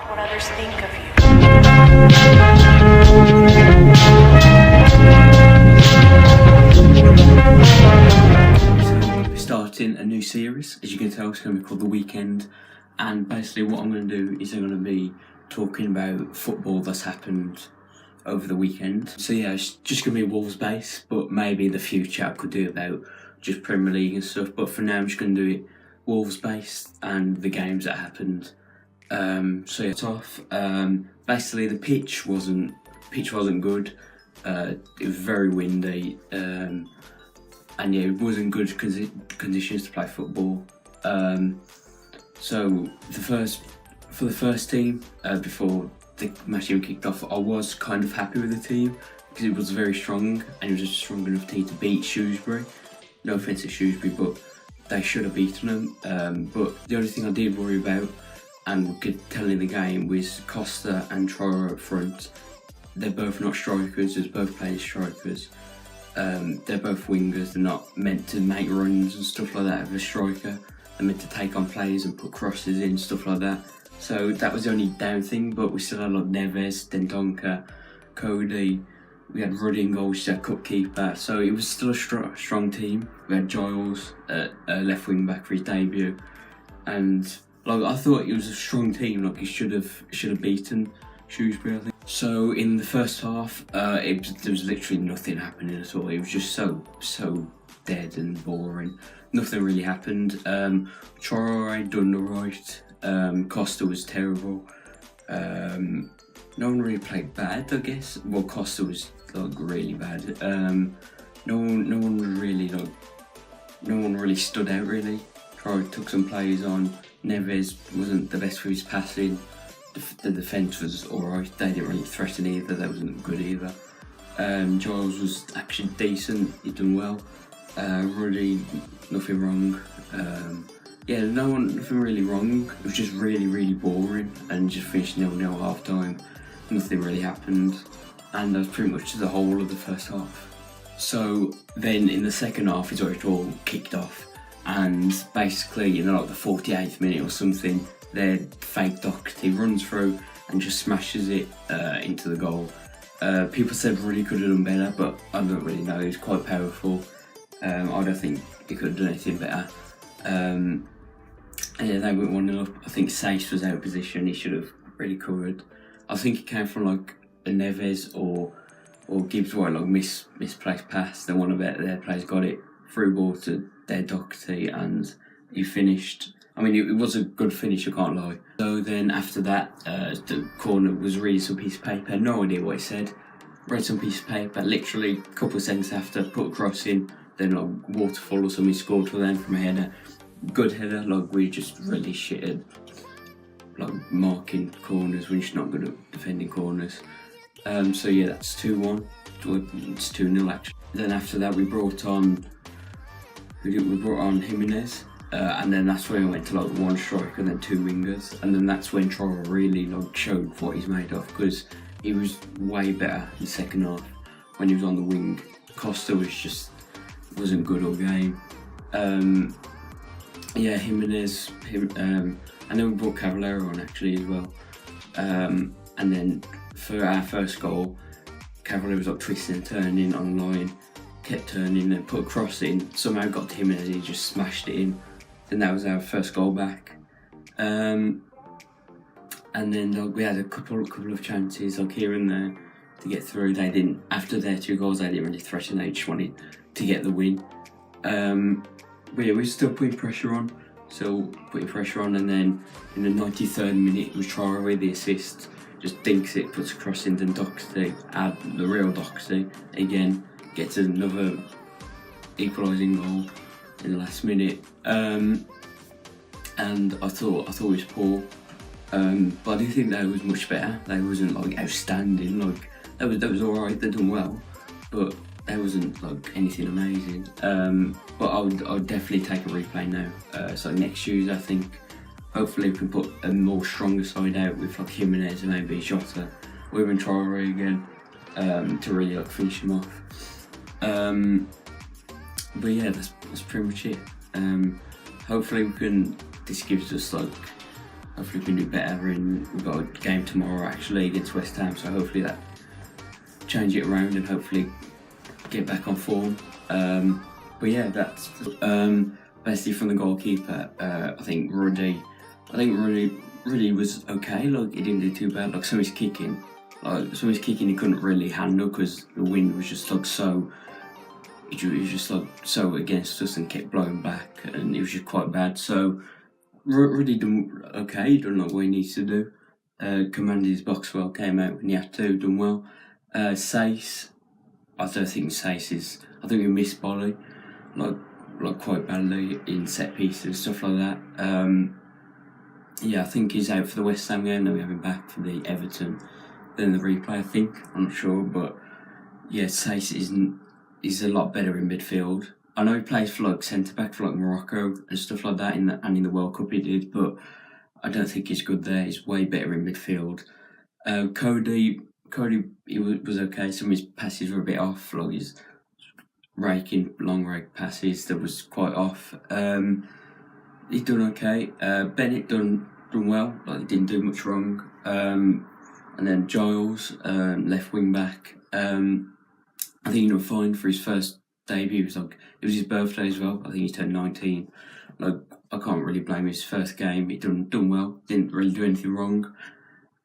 what others think of you. So we're starting a new series, as you can tell. It's going to be called The Weekend, and basically what I'm going to do is I'm going to be talking about football that's happened over the weekend. So yeah, it's just going to be Wolves based, but maybe in the future I could do about just Premier League and stuff, but for now I'm just going to do it Wolves based and the games that happened. So yeah, it's off. Basically the pitch wasn't good. It was very windy, and yeah, it wasn't good conditions to play football. So for the first team, before the match even kicked off, I was kind of happy with the team because it was very strong and it was a strong enough team to beat Shrewsbury. No offence to Shrewsbury, but they should have beaten them. But the only thing I did worry about, and we could tell in the game, was Costa and Troro up front. They're both not strikers, they're both playing strikers. They're both wingers, they're not meant to make runs and stuff like that of a striker. They're meant to take on players and put crosses in, stuff like that. So that was the only down thing, but we still had like Neves, Dendoncker, Cody. We had Ruddy in goal, which is our cup keeper. So it was still a strong team. We had Giles at left wing back for his debut, and like I thought it was a strong team. Like he should have beaten Shrewsbury, I think. So in the first half, there was literally nothing happening at all. It was just so dead and boring. Nothing really happened. Traore done alright. Costa was terrible. No one really played bad, I guess. Well, Costa was like really bad. No one really stood out really. Traore took some players on. Neves wasn't the best for his passing. The defence was alright. They didn't really threaten either. They wasn't good either. Giles was actually decent. He done well. Ruddy, nothing wrong. Yeah, nothing really wrong. It was just really boring and just finished 0-0 half time. Nothing really happened, and that was pretty much the whole of the first half. So then in the second half is where it all kicked off, and basically in like the 48th minute or something, their fake Doherty runs through and just smashes it into the goal. People said Ruddy could have done better, but I don't really know. He was quite powerful. I don't think he could have done anything better. And yeah, they went 1-0 up. I think Sace was out of position. He should have really covered. I think it came from like a Neves or Gibbs White, like misplaced pass. Then one of their players got it, through ball to their Doherty, and he finished. I mean, it was a good finish, I can't lie. So then after that, the corner was reading some piece of paper. Had no idea what it said. Read some piece of paper. Literally a couple of seconds after, put a cross in. Then like Waterfall or something scored for them from a header. Good header. Like we just really shitted. Like marking corners, we're just not good at defending corners. So yeah, that's 2-1. It's 2-0 actually. Then after that we brought on Jimenez, and then that's when we went to like one striker and then two wingers, and then that's when Traore really like showed what he's made of, because he was way better in the second half when he was on the wing. Costa wasn't good all game. Yeah, Jimenez, and then we brought Cavallero on actually as well. And then for our first goal, Cavallero was like twisting and turning on the line, kept turning and put a cross in. Somehow got to him and he just smashed it in. Then that was our first goal back. And then like, we had a couple of chances like here and there to get through. They didn't. After their two goals, they didn't really threaten. They just wanted to get the win. But yeah, we were still putting pressure on. And then in the 93rd minute, it was Traore, the assist, just dinks it, puts a cross in, then Doherty, the real Doherty, again, gets another equalising goal in the last minute. And I thought it was poor, but I do think that was much better. They wasn't like outstanding, like that was alright, they done well, but there wasn't like anything amazing. But I would definitely take a replay now. So next Tuesday, I think, hopefully we can put a more stronger side out with like Jimenez and maybe Jota, or even Traore again, to really like finish him off. But yeah, that's pretty much it. Hopefully this gives us like hopefully we can do better. We've got a game tomorrow actually against West Ham, so hopefully that change it around and hopefully get back on form. But yeah, that's basically from the goalkeeper. I think Ruddy was okay. Like he didn't do too bad. Like some of his kicking he couldn't really handle because the wind was just like so. It was just like so against us and kept blowing back, and it was just quite bad. So Ruddy done okay. He done like what he needs to do. Commanded his box well. Came out when he had to. Done well. Sace, I don't think Sace is. I think we missed Bolly, like quite badly in set pieces, stuff like that. Yeah, I think he's out for the West Ham game. Then we have him back for the Everton, then the replay. I think I'm not sure, but yeah, Sace is a lot better in midfield. I know he plays for like centre back for like Morocco and stuff like that in the World Cup he did, but I don't think he's good there. He's way better in midfield. Cody, he was okay. Some of his passes were a bit off, like his long rake passes that was quite off. He's done okay. Bennett done well, like he didn't do much wrong. And then Giles, left wing back. I think he done fine for his first debut. It was his birthday as well. I think he turned 19. Like I can't really blame his first game. He done well. Didn't really do anything wrong.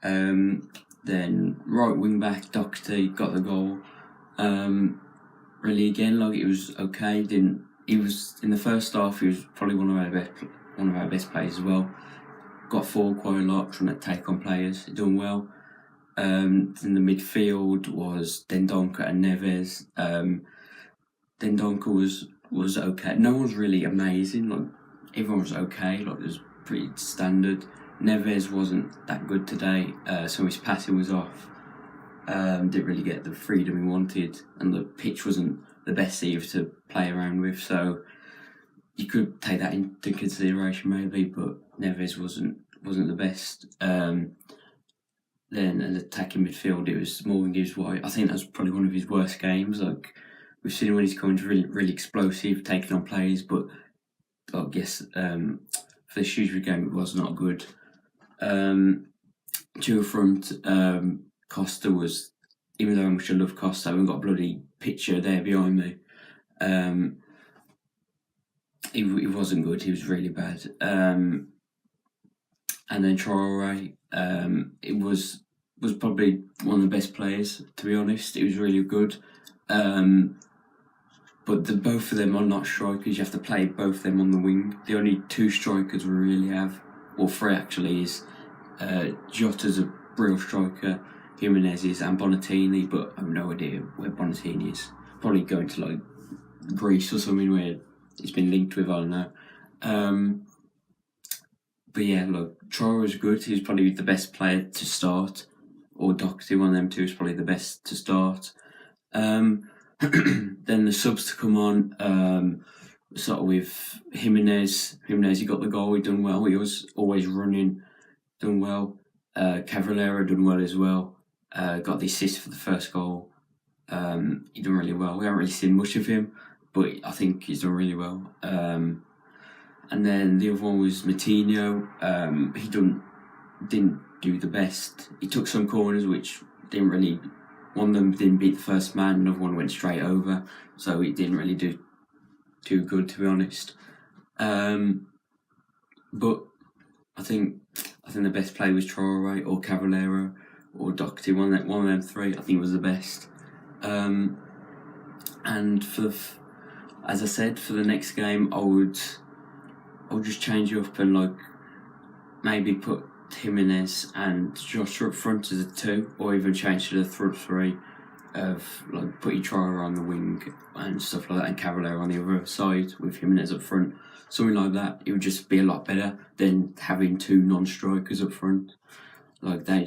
Then right wing back Doherty got the goal. Really again, like it was okay. He was in the first half. He was probably one of our best players as well. Got forward quite a lot, trying to take on players. Done well. In the midfield was Dendoncker and Neves. Dendoncker was okay. No one's really amazing. Like everyone was okay. Like it was pretty standard. Neves wasn't that good today. So his passing was off. Didn't really get the freedom he wanted, and the pitch wasn't the best either to play around with. So you could take that into consideration maybe, but Neves wasn't the best. Then an attacking midfield, it was Morgan Gibbs White. I think that was probably one of his worst games. Like we've seen when he's coming really explosive, taking on players, but I guess for the Shrewsbury game it was not good. Dual front, Costa was, even though how much I love Costa, I haven't got a bloody picture there behind me. He wasn't good. He was really bad. And then Traore, it was probably one of the best players, to be honest. It was really good. But both of them are not strikers. You have to play both of them on the wing. The only two strikers we really have, or three actually, is Jota's a real striker, Jimenez is, and Bonatini, but I have no idea where Bonatini is. Probably going to like Greece or something where it's been linked with, I don't know. But yeah, look, Traore was good. He was probably the best player to start, or Doherty, one of them two, is probably the best to start. Then the subs to come on, sort of with Jimenez. Jimenez, he got the goal. He done well. He was always running. Done well. Cavallero done well as well. Got the assist for the first goal. He done really well. We haven't really seen much of him, but I think he's done really well. And then the other one was Matinho. He didn't do the best. He took some corners which didn't really. One of them didn't beat the first man. Another one went straight over, so he didn't really do too good, to be honest. But I think the best play was Traore or Cavallero or Doherty. One of them three, I think was the best. And as I said, for the next game, I would just change it up and like maybe put Jimenez and Joshua up front as a two, or even change to the front three of like put Traore on the wing and stuff like that, and Cavallero on the other side with Jimenez up front. Something like that. It would just be a lot better than having two non-strikers up front. Like they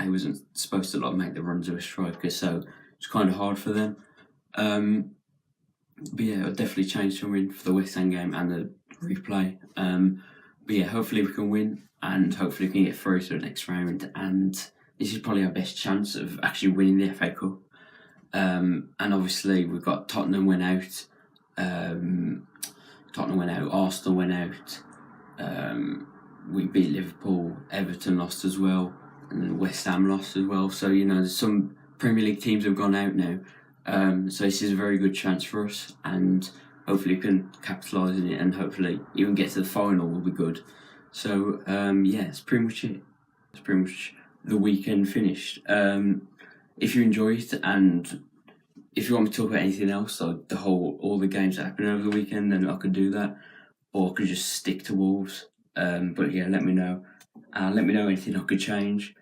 wasn't supposed to like make the runs of a striker, so it's kind of hard for them. But yeah, I'll definitely change something for the West Ham game and the replay. But yeah, hopefully we can win, and hopefully we can get through to the next round. And this is probably our best chance of actually winning the FA Cup. And obviously we've got Tottenham went out. Arsenal went out. we beat Liverpool, Everton lost as well, and West Ham lost as well. So you know, there's some Premier League teams have gone out now. So this is a very good chance for us, and hopefully we can capitalise on it, and hopefully even get to the final will be good. So yeah, that's pretty much it. It's pretty much the weekend finished. If you enjoyed, and if you want me to talk about anything else, like all the games that happened over the weekend, then I could do that, or I could just stick to Wolves. But yeah, let me know. Let me know anything I could change.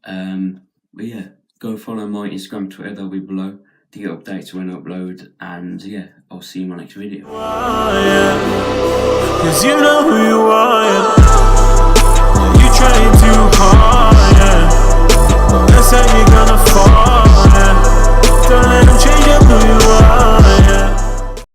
But yeah, go follow my Instagram, Twitter, they'll be below to get updates when I upload. And yeah, I'll see you in my next video. 'Cause you know who you are.